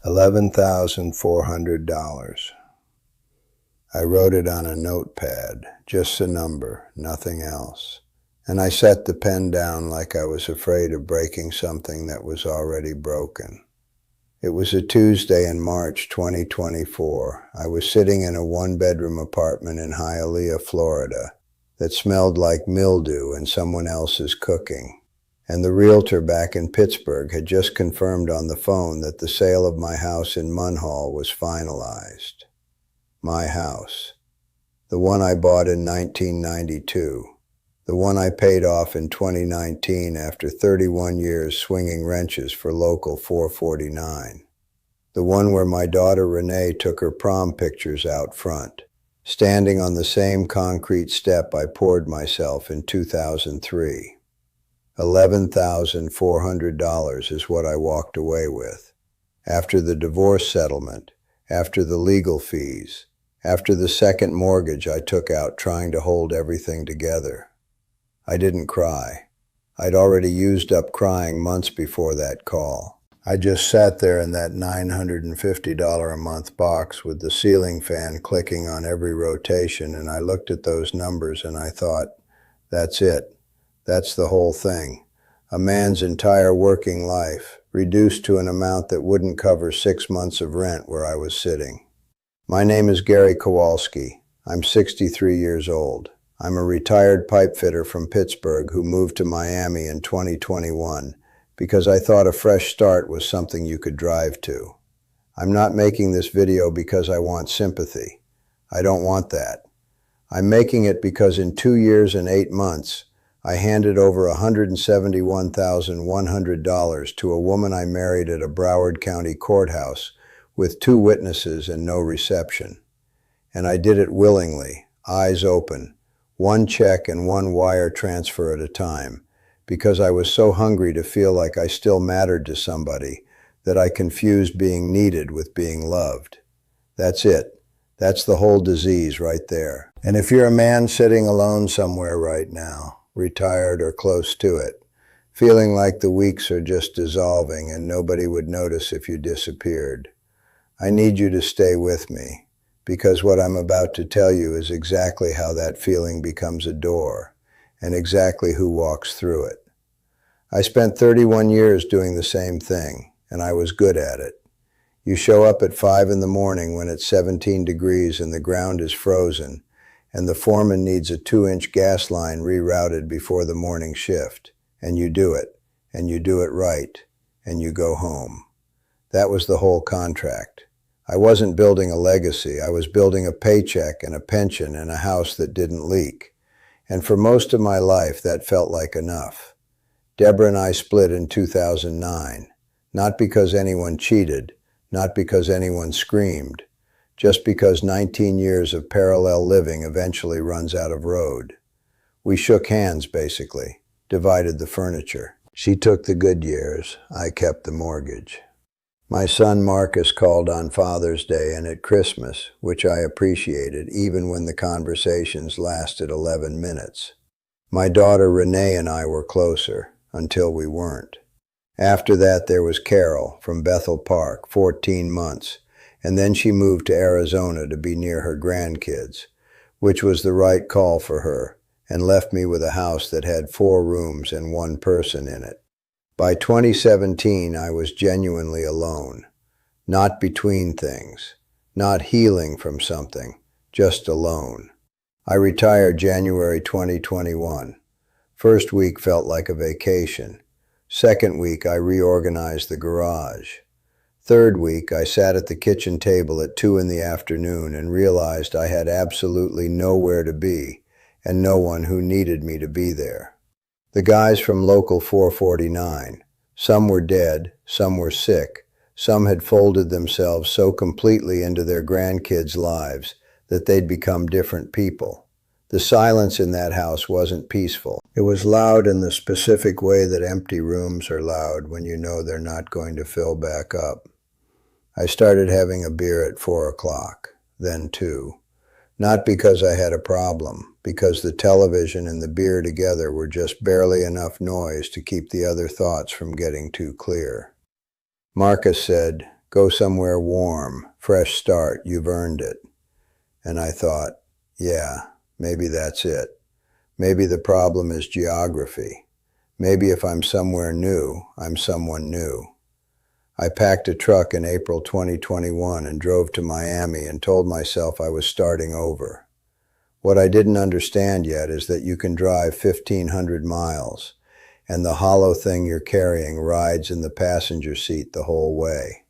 $11,400. I wrote it on a notepad, just a number, nothing else. And I set the pen down like I was afraid of breaking something that was already broken. It was a Tuesday in March 2024. I was sitting in a one-bedroom apartment in Hialeah, Florida, that smelled like mildew and someone else's cooking. And the realtor back in Pittsburgh had just confirmed on the phone that the sale of my house in Munhall was finalized. My house. The one I bought in 1992. The one I paid off in 2019 after 31 years swinging wrenches for Local 449. The one where my daughter Renee took her prom pictures out front, standing on the same concrete step I poured myself in 2003. $11,400 is what I walked away with. After the divorce settlement, after the legal fees, after the second mortgage I took out trying to hold everything together. I didn't cry. I'd already used up crying months before that call. I just sat there in that $950 a month box with the ceiling fan clicking on every rotation, and I looked at those numbers and I thought, that's it. That's the whole thing. A man's entire working life, reduced to an amount that wouldn't cover 6 months of rent where I was sitting. My name is Gary Kowalski. I'm 63 years old. I'm a retired pipe fitter from Pittsburgh who moved to Miami in 2021 because I thought a fresh start was something you could drive to. I'm not making this video because I want sympathy. I don't want that. I'm making it because in 2 years and 8 months, I handed over $171,100 to a woman I married at a Broward County courthouse with 2 witnesses and no reception. And I did it willingly, eyes open, 1 check and 1 wire transfer at a time, because I was so hungry to feel like I still mattered to somebody that I confused being needed with being loved. That's it. That's the whole disease right there. And if you're a man sitting alone somewhere right now, retired or close to it, feeling like the weeks are just dissolving and nobody would notice if you disappeared, I need you to stay with me, because what I'm about to tell you is exactly how that feeling becomes a door, and exactly who walks through it. I spent 31 years doing the same thing, and I was good at it. You show up at 5 in the morning when it's 17 degrees and the ground is frozen, and the foreman needs a 2-inch gas line rerouted before the morning shift, and you do it right, and you go home. That was the whole contract. I wasn't building a legacy. I was building a paycheck and a pension and a house that didn't leak. And for most of my life, that felt like enough. Deborah and I split in 2009, not because anyone cheated, not because anyone screamed, just because 19 years of parallel living eventually runs out of road. We shook hands, basically, divided the furniture. She took the good years. I kept the mortgage. My son Marcus called on Father's Day and at Christmas, which I appreciated even when the conversations lasted 11 minutes. My daughter Renee and I were closer, until we weren't. After that there was Carol from Bethel Park, 14 months, and then she moved to Arizona to be near her grandkids, which was the right call for her, and left me with a house that had 4 rooms and 1 person in it. By 2017, I was genuinely alone, not between things, not healing from something, just alone. I retired January 2021. First week felt like a vacation. Second week, I reorganized the garage. Third week, I sat at the kitchen table at 2 in the afternoon and realized I had absolutely nowhere to be and no one who needed me to be there. The guys from Local 449, some were dead, some were sick, some had folded themselves so completely into their grandkids' lives that they'd become different people. The silence in that house wasn't peaceful. It was loud in the specific way that empty rooms are loud when you know they're not going to fill back up. I started having a beer at 4 o'clock, then 2. Not because I had a problem, because the television and the beer together were just barely enough noise to keep the other thoughts from getting too clear. Marcus said, Go somewhere warm, fresh start, you've earned it. And I thought, yeah, maybe that's it. Maybe the problem is geography. Maybe if I'm somewhere new, I'm someone new. I packed a truck in April 2021 and drove to Miami and told myself I was starting over. What I didn't understand yet is that you can drive 1,500 miles, and the hollow thing you're carrying rides in the passenger seat the whole way.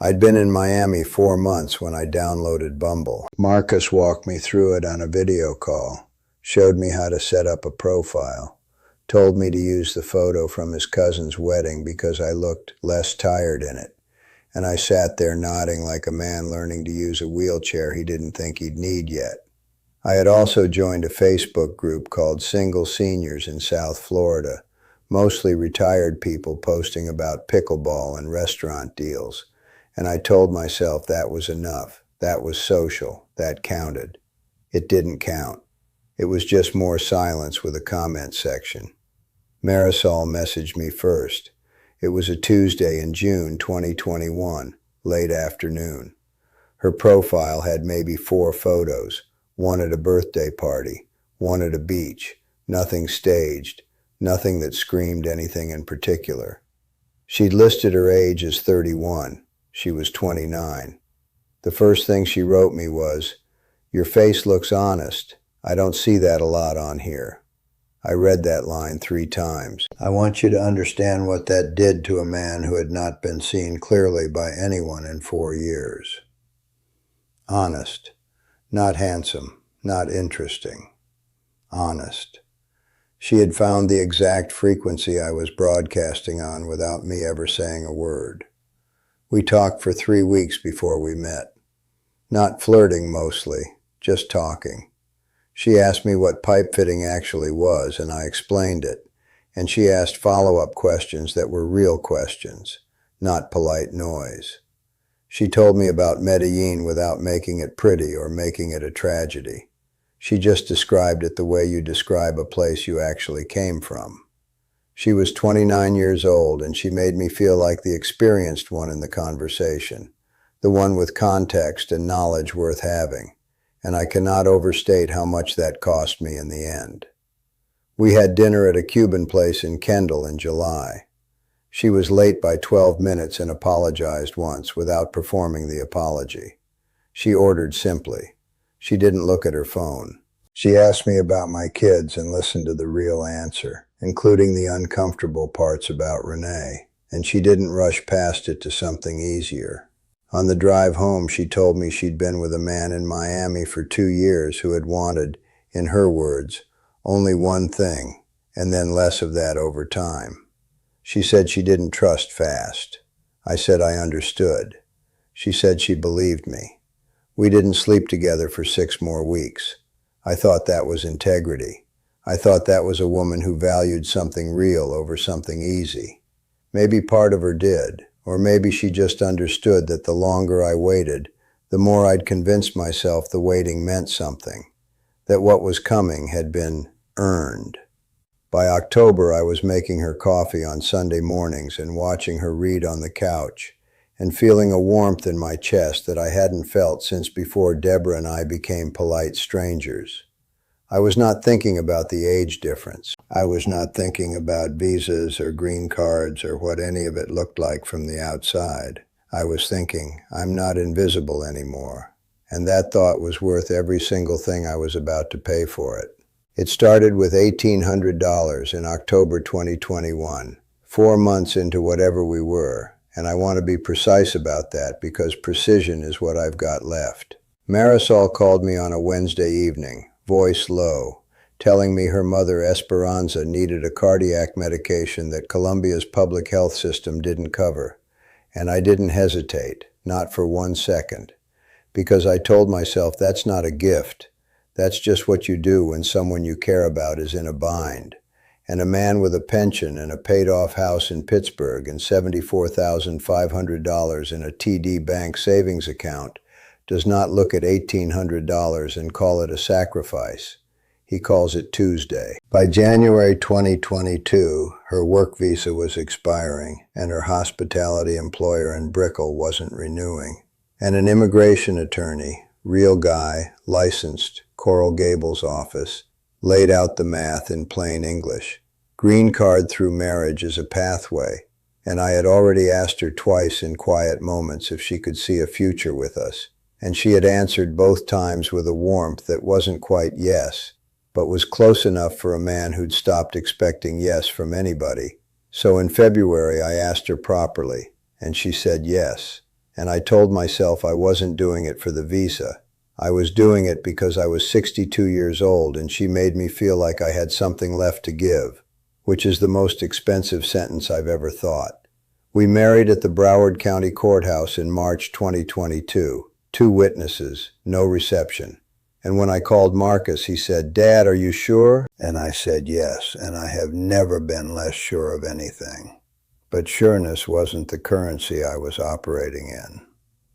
I'd been in Miami 4 months when I downloaded Bumble. Marcus walked me through it on a video call, showed me how to set up a profile, told me to use the photo from his cousin's wedding because I looked less tired in it, and I sat there nodding like a man learning to use a wheelchair he didn't think he'd need yet. I had also joined a Facebook group called Single Seniors in South Florida, mostly retired people posting about pickleball and restaurant deals, and I told myself that was enough. That was social. That counted. It didn't count. It was just more silence with a comment section. Marisol messaged me first. It was a Tuesday in June 2021, late afternoon. Her profile had maybe 4 photos, one at a birthday party, one at a beach, nothing staged, nothing that screamed anything in particular. She'd listed her age as 31. She was 29. The first thing she wrote me was, "Your face looks honest. I don't see that a lot on here." I read that line 3 times. I want you to understand what that did to a man who had not been seen clearly by anyone in 4 years. Honest. Not handsome. Not interesting. Honest. She had found the exact frequency I was broadcasting on without me ever saying a word. We talked for 3 weeks before we met. Not flirting mostly, just talking. She asked me what pipe fitting actually was, and I explained it. And she asked follow-up questions that were real questions, not polite noise. She told me about Medellin without making it pretty or making it a tragedy. She just described it the way you describe a place you actually came from. She was 29 years old, and she made me feel like the experienced one in the conversation, the one with context and knowledge worth having, and I cannot overstate how much that cost me in the end. We had dinner at a Cuban place in Kendall in July. She was late by 12 minutes and apologized once without performing the apology. She ordered simply. She didn't look at her phone. She asked me about my kids and listened to the real answer, including the uncomfortable parts about Renee, and she didn't rush past it to something easier. On the drive home, she told me she'd been with a man in Miami for 2 years who had wanted, in her words, only one thing, and then less of that over time. She said she didn't trust fast. I said I understood. She said she believed me. We didn't sleep together for 6 more weeks. I thought that was integrity. I thought that was a woman who valued something real over something easy. Maybe part of her did, or maybe she just understood that the longer I waited, the more I'd convinced myself the waiting meant something, that what was coming had been earned. By October, I was making her coffee on Sunday mornings and watching her read on the couch, and feeling a warmth in my chest that I hadn't felt since before Deborah and I became polite strangers. I was not thinking about the age difference. I was not thinking about visas or green cards or what any of it looked like from the outside. I was thinking, I'm not invisible anymore. And that thought was worth every single thing I was about to pay for it. It started with $1,800 in October 2021, 4 months into whatever we were, and I want to be precise about that because precision is what I've got left. Marisol called me on a Wednesday evening, voice low, telling me her mother Esperanza needed a cardiac medication that Colombia's public health system didn't cover, and I didn't hesitate, not for 1 second, because I told myself that's not a gift. That's just what you do when someone you care about is in a bind. And a man with a pension and a paid-off house in Pittsburgh and $74,500 in a TD Bank savings account does not look at $1,800 and call it a sacrifice. He calls it Tuesday. By January 2022, her work visa was expiring, and her hospitality employer in Brickell wasn't renewing. And an immigration attorney, real guy, licensed, Coral Gables office, laid out the math in plain English. Green card through marriage is a pathway, and I had already asked her twice in quiet moments if she could see a future with us, and she had answered both times with a warmth that wasn't quite yes, but was close enough for a man who'd stopped expecting yes from anybody. So in February I asked her properly, and she said yes, and I told myself I wasn't doing it for the visa. I was doing it because I was 62 years old and she made me feel like I had something left to give, which is the most expensive sentence I've ever thought. We married at the Broward County Courthouse in March 2022. 2 witnesses, no reception. And when I called Marcus, he said, "Dad, are you sure?" And I said yes, and I have never been less sure of anything. But sureness wasn't the currency I was operating in.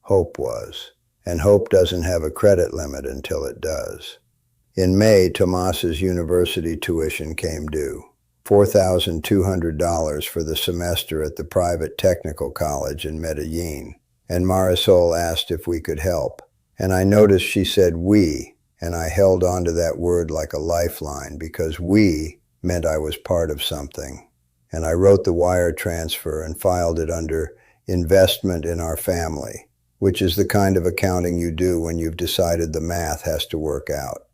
Hope was. And hope doesn't have a credit limit until it does. In May, Tomas's university tuition came due. $4,200 for the semester at the private technical college in Medellin. And Marisol asked if we could help. And I noticed she said we, and I held on to that word like a lifeline because we meant I was part of something. And I wrote the wire transfer and filed it under investment in our family, which is the kind of accounting you do when you've decided the math has to work out.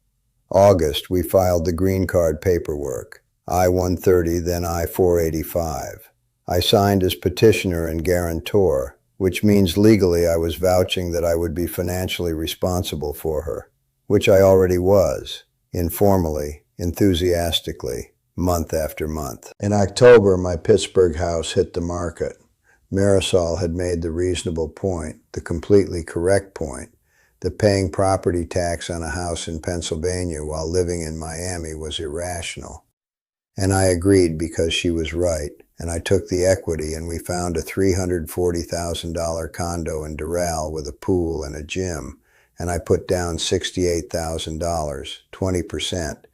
August, we filed the green card paperwork, I-130, then I-485. I signed as petitioner and guarantor, which means legally I was vouching that I would be financially responsible for her, which I already was, informally, enthusiastically, month after month. In October, my Pittsburgh house hit the market. Marisol had made the reasonable point, the completely correct point, that paying property tax on a house in Pennsylvania while living in Miami was irrational. And I agreed because she was right. And I took the equity and we found a $340,000 condo in Doral with a pool and a gym. And I put down $68,000, 20%.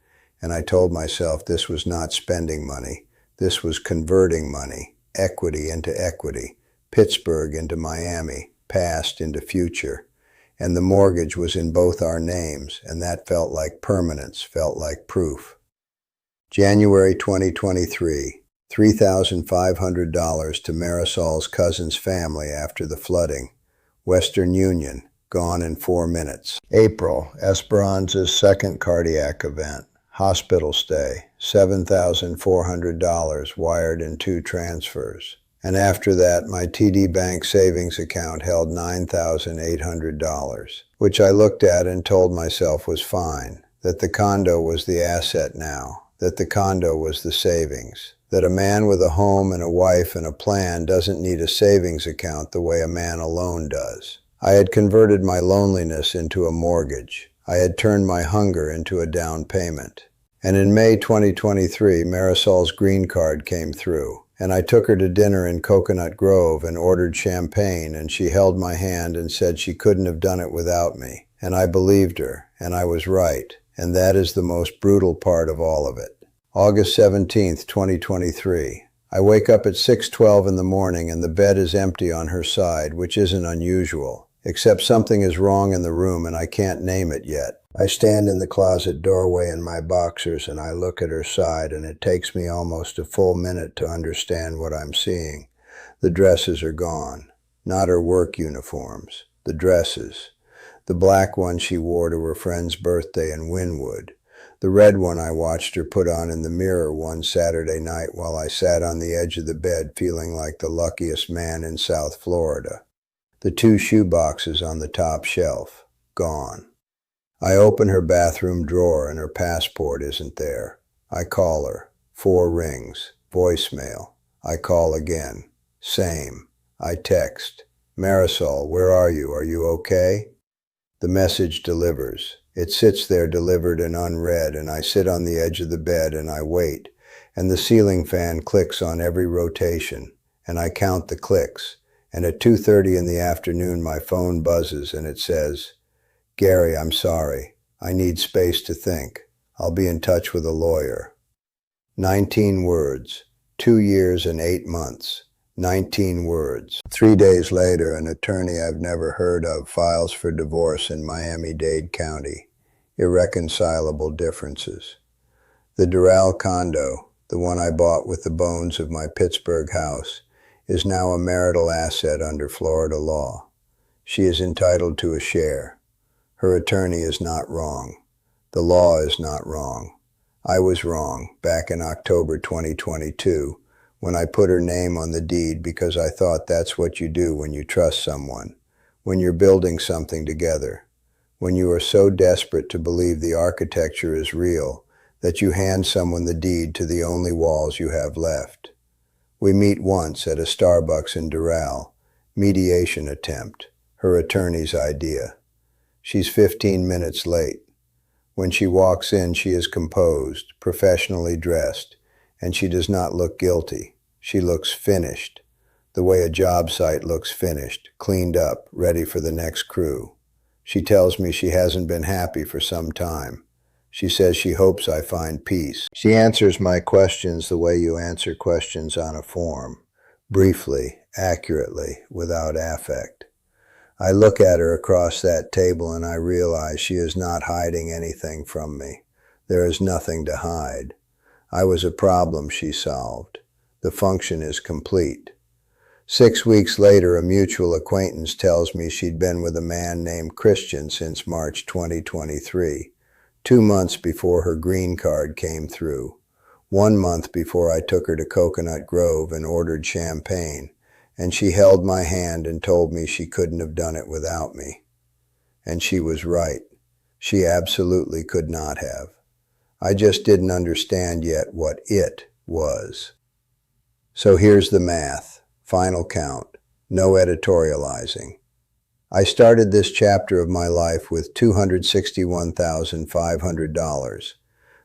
And I told myself this was not spending money. This was converting money, equity into equity, Pittsburgh into Miami, past into future. And the mortgage was in both our names, and that felt like permanence, felt like proof. January 2023. $3,500 to Marisol's cousin's family after the flooding. Western Union, gone in 4 minutes. April, Esperanza's second cardiac event. Hospital stay, $7,400 wired in 2 transfers. And after that, my TD Bank savings account held $9,800, which I looked at and told myself was fine, that the condo was the asset now, that the condo was the savings. That a man with a home and a wife and a plan doesn't need a savings account the way a man alone does. I had converted my loneliness into a mortgage. I had turned my hunger into a down payment. And in May 2023, Marisol's green card came through, and I took her to dinner in Coconut Grove and ordered champagne, and she held my hand and said she couldn't have done it without me. And I believed her, and I was right, and that is the most brutal part of all of it. August 17th, 2023. I wake up at 6:12 in the morning and the bed is empty on her side, which isn't unusual, except something is wrong in the room and I can't name it yet. I stand in the closet doorway in my boxers and I look at her side, and it takes me almost a full minute to understand what I'm seeing. The dresses are gone. Not her work uniforms. The dresses. The black one she wore to her friend's birthday in Wynwood. The red one I watched her put on in the mirror one Saturday night while I sat on the edge of the bed feeling like the luckiest man in South Florida. The 2 shoe boxes on the top shelf. Gone. I open her bathroom drawer and her passport isn't there. I call her. 4 rings. Voicemail. I call again. Same. I text. Marisol, where are you? Are you okay? The message delivers. It sits there delivered and unread, and I sit on the edge of the bed and I wait, and the ceiling fan clicks on every rotation, and I count the clicks, and at 2:30 in the afternoon my phone buzzes and it says, "Gary, I'm sorry. I need space to think. I'll be in touch with a lawyer. 19 words. 2 years and 8 months. 19 words. 3 days later, an attorney I've never heard of files for divorce in Miami-Dade County. Irreconcilable differences. The Doral condo, the one I bought with the bones of my Pittsburgh house, is now a marital asset under Florida law. She is entitled to a share. Her attorney is not wrong. The law is not wrong. I was wrong back in October 2022 when I put her name on the deed because I thought that's what you do when you trust someone, when you're building something together, when you are so desperate to believe the architecture is real that you hand someone the deed to the only walls you have left. We meet once at a Starbucks in Doral. Mediation attempt. Her attorney's idea. She's 15 minutes late. When she walks in, she is composed, professionally dressed, and she does not look guilty. She looks finished, the way a job site looks finished, cleaned up, ready for the next crew. She tells me she hasn't been happy for some time. She says she hopes I find peace. She answers my questions the way you answer questions on a form, briefly, accurately, without affect. I look at her across that table and I realize she is not hiding anything from me. There is nothing to hide. I was a problem she solved. The function is complete. 6 weeks later, a mutual acquaintance tells me she'd been with a man named Christian since March 2023, 2 months before her green card came through, 1 month before I took her to Coconut Grove and ordered champagne, and she held my hand and told me she couldn't have done it without me. And she was right. She absolutely could not have. I just didn't understand yet what it was. So here's the math. Final count. No editorializing. I started this chapter of my life with $261,500,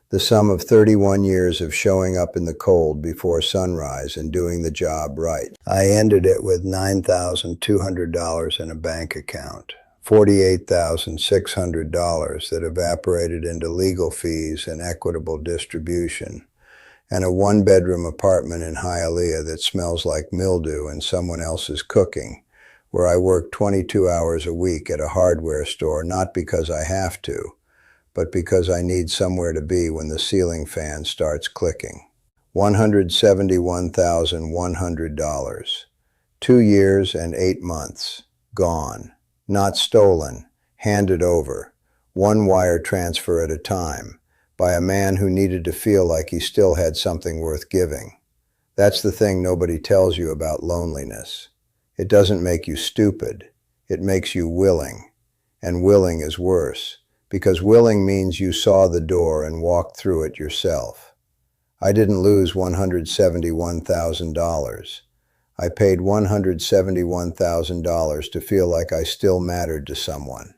the sum of 31 years of showing up in the cold before sunrise and doing the job right. I ended it with $9,200 in a bank account, $48,600 that evaporated into legal fees and equitable distribution, and a 1-bedroom apartment in Hialeah that smells like mildew and someone else's cooking, where I work 22 hours a week at a hardware store, not because I have to, but because I need somewhere to be when the ceiling fan starts clicking. $171,100. 2 years and 8 months. Gone. Not stolen. Handed over. 1 wire transfer at a time. By a man who needed to feel like he still had something worth giving. That's the thing nobody tells you about loneliness. It doesn't make you stupid. It makes you willing. And willing is worse, because willing means you saw the door and walked through it yourself. I didn't lose $171,000. I paid $171,000 to feel like I still mattered to someone.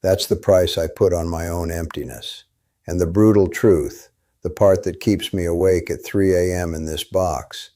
That's the price I put on my own emptiness. And the brutal truth, the part that keeps me awake at 3 a.m. in this box,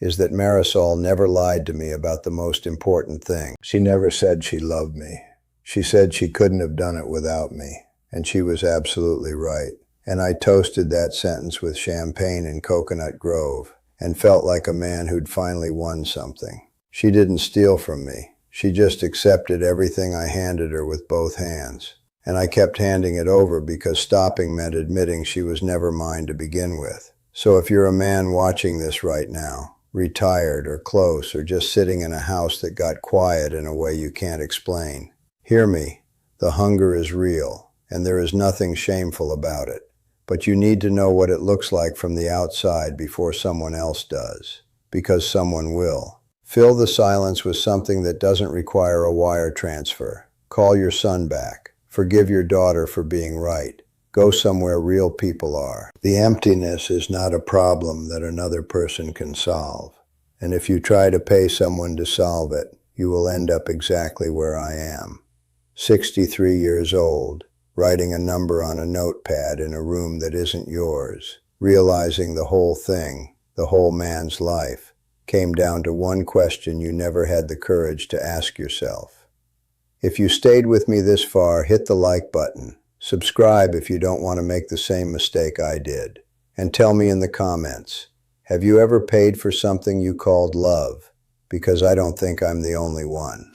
is that Marisol never lied to me about the most important thing. She never said she loved me. She said she couldn't have done it without me, and she was absolutely right. And I toasted that sentence with champagne in Coconut Grove and felt like a man who'd finally won something. She didn't steal from me. She just accepted everything I handed her with both hands. And I kept handing it over because stopping meant admitting she was never mine to begin with. So if you're a man watching this right now, retired or close or just sitting in a house that got quiet in a way you can't explain, hear me. The hunger is real, and there is nothing shameful about it. But you need to know what it looks like from the outside before someone else does, because someone will. Fill the silence with something that doesn't require a wire transfer. Call your son back. Forgive your daughter for being right. Go somewhere real people are. The emptiness is not a problem that another person can solve. And if you try to pay someone to solve it, you will end up exactly where I am. 63 years old, writing a number on a notepad in a room that isn't yours, realizing the whole thing, the whole man's life, came down to one question you never had the courage to ask yourself. If you stayed with me this far, hit the like button. Subscribe if you don't want to make the same mistake I did. And tell me in the comments, have you ever paid for something you called love? Because I don't think I'm the only one.